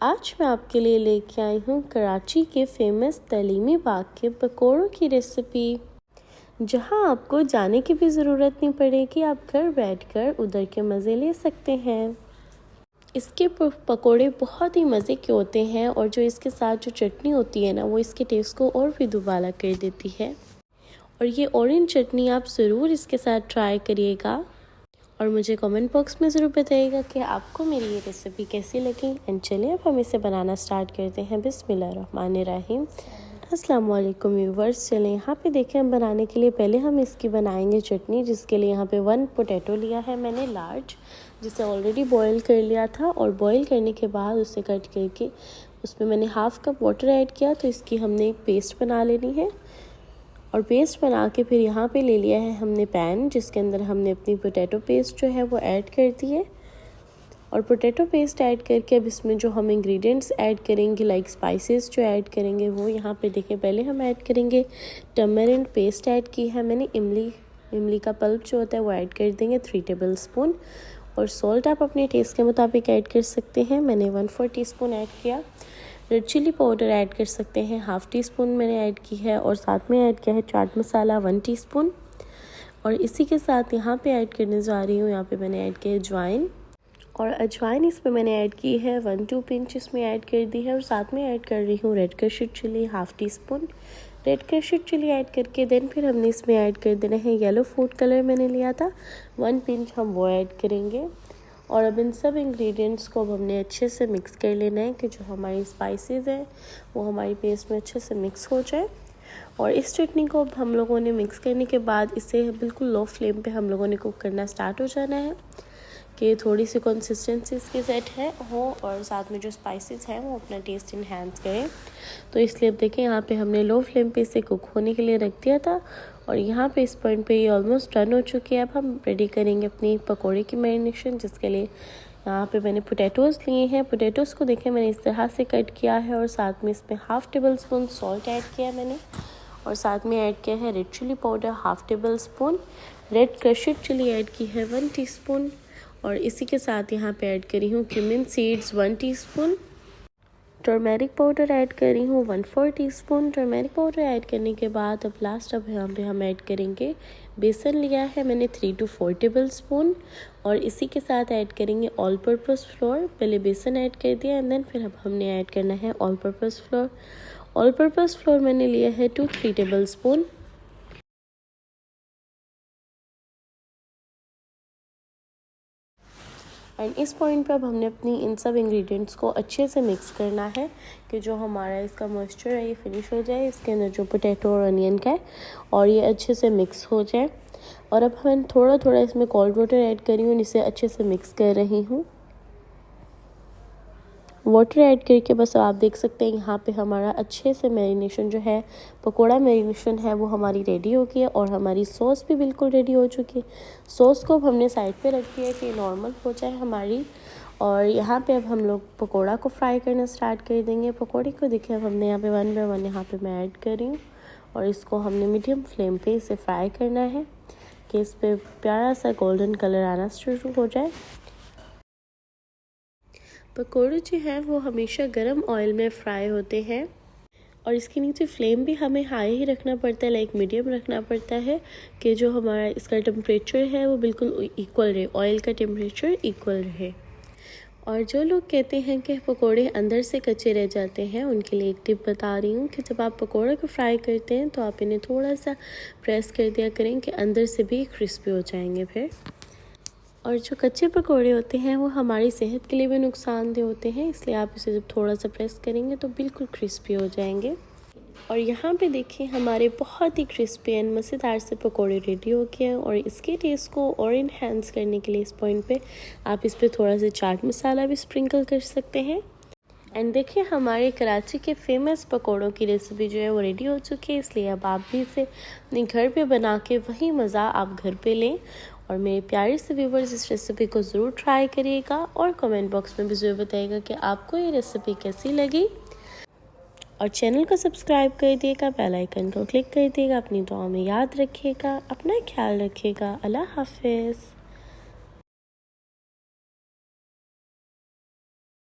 आज मैं आपके लिए लेके आई हूँ कराची के फेमस तलीमी बाग के पकोड़ों की रेसिपी, जहाँ आपको जाने की भी ज़रूरत नहीं पड़ेगी। आप घर बैठकर उधर के मज़े ले सकते हैं। इसके पकोड़े बहुत ही मज़े के होते हैं और जो इसके साथ जो चटनी होती है ना, वो इसके टेस्ट को और भी दुबाला कर देती है। और ये ऑरेंज चटनी आप ज़रूर इसके साथ ट्राई करिएगा और मुझे कमेंट बॉक्स में ज़रूर बताइएगा कि आपको मेरी ये रेसिपी कैसी लगी। एंड चलिए अब हम इसे बनाना स्टार्ट करते हैं। बिस्मिल्लाहिर्रहमानिर्रहीम। अस्सलाम वालेकुम व्यूवर्स। चलें यहाँ पे देखें, हम बनाने के लिए पहले हम इसकी बनाएंगे चटनी, जिसके लिए यहाँ पे 1 पोटैटो लिया है मैंने लार्ज, जिसे ऑलरेडी बॉईल कर लिया था। और बॉईल करने के बाद उसे कट करके उसमें मैंने हाफ़ कप वाटर ऐड किया। तो इसकी हमने एक पेस्ट बना लेनी है और पेस्ट बना के फिर यहाँ पे ले लिया है हमने पैन, जिसके अंदर हमने अपनी पोटैटो पेस्ट जो है वो ऐड कर दी है। और पोटैटो पेस्ट ऐड करके अब इसमें जो हम इंग्रेडिएंट्स ऐड करेंगे, लाइक स्पाइसेस जो ऐड करेंगे, वो यहाँ पे देखें। पहले हम ऐड करेंगे टर्मरिक पेस्ट ऐड की है मैंने। इमली का पल्प जो होता है वो ऐड कर देंगे 3 टेबल स्पून। और सॉल्ट आप अपने टेस्ट के मुताबिक ऐड कर सकते हैं। मैंने 1/4 टीस्पून ऐड किया। रेड चिली पाउडर ऐड कर सकते हैं, 1/2 टीस्पून मैंने ऐड की है। और साथ में ऐड किया है चाट मसाला 1 टीस्पून। और इसी के साथ यहाँ पे ऐड करने जा रही हूँ, यहाँ पे मैंने ऐड किया अजवाइन। और अजवाइन इसमें मैंने ऐड की है 1-2 पिंच इसमें ऐड कर दी है। और साथ में ऐड कर रही हूँ red crushed chilli 1/2 teaspoon. Red crushed chilli add करके देन फिर हमने इसमें ऐड कर देना है येलो फूड कलर मैंने लिया था 1 पिंच, हम वो ऐड करेंगे। और अब इन सब इंग्रेडिएंट्स को अब हमने अच्छे से मिक्स कर लेना है कि जो हमारी स्पाइसेस हैं वो हमारी पेस्ट में अच्छे से मिक्स हो जाए। और इस चटनी को अब हम लोगों ने मिक्स करने के बाद इसे बिल्कुल लो फ्लेम पे हम लोगों ने कुक करना स्टार्ट हो जाना है कि थोड़ी सी कंसिस्टेंसी इसकी सेट है हो और साथ में जो स्पाइसेस हैं वो अपना टेस्ट इन्हेंस करें। तो इसलिए अब देखें, यहाँ पे हमने लो फ्लेम पे इसे कुक होने के लिए रख दिया था। और यहाँ पे इस पॉइंट पे ये ऑलमोस्ट डन हो चुकी है। अब हम रेडी करेंगे अपनी पकोड़े की मैरिनेशन, जिसके लिए यहाँ पे मैंने पोटैटोज़ लिए हैं। पोटैटोज़ को देखें मैंने इस तरह से कट किया है और साथ में इसमें 1/2 टेबल स्पून सॉल्ट ऐड किया मैंने। और साथ में ऐड किया है red chilli powder 1/2 tablespoon. Red crushed chilli add की है 1 टीस्पून। और इसी के साथ यहाँ पे ऐड करी हूँ cumin seeds 1 teaspoon. Turmeric powder add कर रही हूँ 1/4 टीस्पून। टर्मेरिक पाउडर ऐड करने के बाद अब लास्ट अब यहाँ पे हम ऐड करेंगे बेसन लिया है मैंने 3 to 4 टेबल स्पून। और इसी के साथ ऐड करेंगे ऑल पर्पस फ्लोर। पहले बेसन ऐड कर दिया एंड देन फिर अब हमने ऐड करना है all purpose floor. All purpose floor मैंने लिया है 2-3 टेबल स्पून। एंड इस पॉइंट पे अब हमने अपनी इन सब इंग्रेडिएंट्स को अच्छे से मिक्स करना है कि जो हमारा इसका मॉइस्चर है ये फिनिश हो जाए, इसके अंदर जो पोटैटो और अनियन का है, और ये अच्छे से मिक्स हो जाए। और अब मैं थोड़ा थोड़ा इसमें कोल्ड वाटर ऐड कर रही हूँ, इसे अच्छे से मिक्स कर रही हूँ। वाटर ऐड करके बस आप देख सकते हैं यहाँ पे हमारा अच्छे से मैरिनेशन जो है, पकोड़ा मैरिनेशन है, वो हमारी रेडी हो गई है। और हमारी सॉस भी बिल्कुल रेडी हो चुकी है। सॉस को अब हमने साइड पे रख दिया है कि नॉर्मल हो जाए हमारी। और यहाँ पे अब हम लोग पकोड़ा को फ्राई करना स्टार्ट कर देंगे। पकोड़े को देखिए अब हमने यहाँ पे 1 बाय 1 यहाँ पे मैं ऐड कर रही हूँ और इसको हमने मीडियम फ्लेम पे इसे फ्राई करना है कि इस पर प्यारा सा गोल्डन कलर आना शुरू हो जाए। पकोड़े जो हैं वो हमेशा गर्म ऑयल में फ्राई होते हैं और इसके नीचे फ्लेम भी हमें हाई ही रखना पड़ता है, लाइक मीडियम रखना पड़ता है कि जो हमारा इसका टेम्परेचर है वो बिल्कुल इक्वल रहे, ऑयल का टेम्परेचर इक्वल रहे। और जो लोग कहते हैं कि पकोड़े अंदर से कच्चे रह जाते हैं, उनके लिए एक टिप बता रही हूँ कि जब आप पकोड़े को फ्राई करते हैं तो आप इन्हें थोड़ा सा प्रेस कर दिया करें कि अंदर से भी क्रिस्पी हो जाएंगे फिर। और जो कच्चे पकोड़े होते हैं वो हमारी सेहत के लिए भी नुकसानदेह होते हैं, इसलिए आप इसे जब थोड़ा सा प्रेस करेंगे तो बिल्कुल क्रिस्पी हो जाएंगे। और यहाँ पे देखिए हमारे बहुत ही क्रिस्पी एंड मज़ेदार से पकोड़े रेडी हो गए हैं। और इसके टेस्ट को और इन्हेंस करने के लिए इस पॉइंट पे आप इस पर थोड़ा सा चाट मसाला भी स्प्रिंकल कर सकते हैं। एंड देखिए हमारे कराची के फेमस पकोड़ों की रेसिपी जो है वो रेडी हो चुकी है, इसलिए अब आप भी इसे अपने घर पे बना के वही मज़ा आप घर पे लें। और मेरे प्यारे से व्यूवर्स, इस रेसिपी को ज़रूर ट्राई करिएगा और कमेंट बॉक्स में भी ज़रूर बताइएगा कि आपको ये रेसिपी कैसी लगी। और चैनल को सब्सक्राइब कर दिएगा, बेल आइकन को क्लिक कर दिएगा। अपनी दुआ में याद रखिएगा, अपना ख्याल रखिएगा। अल्लाह हाफिज़।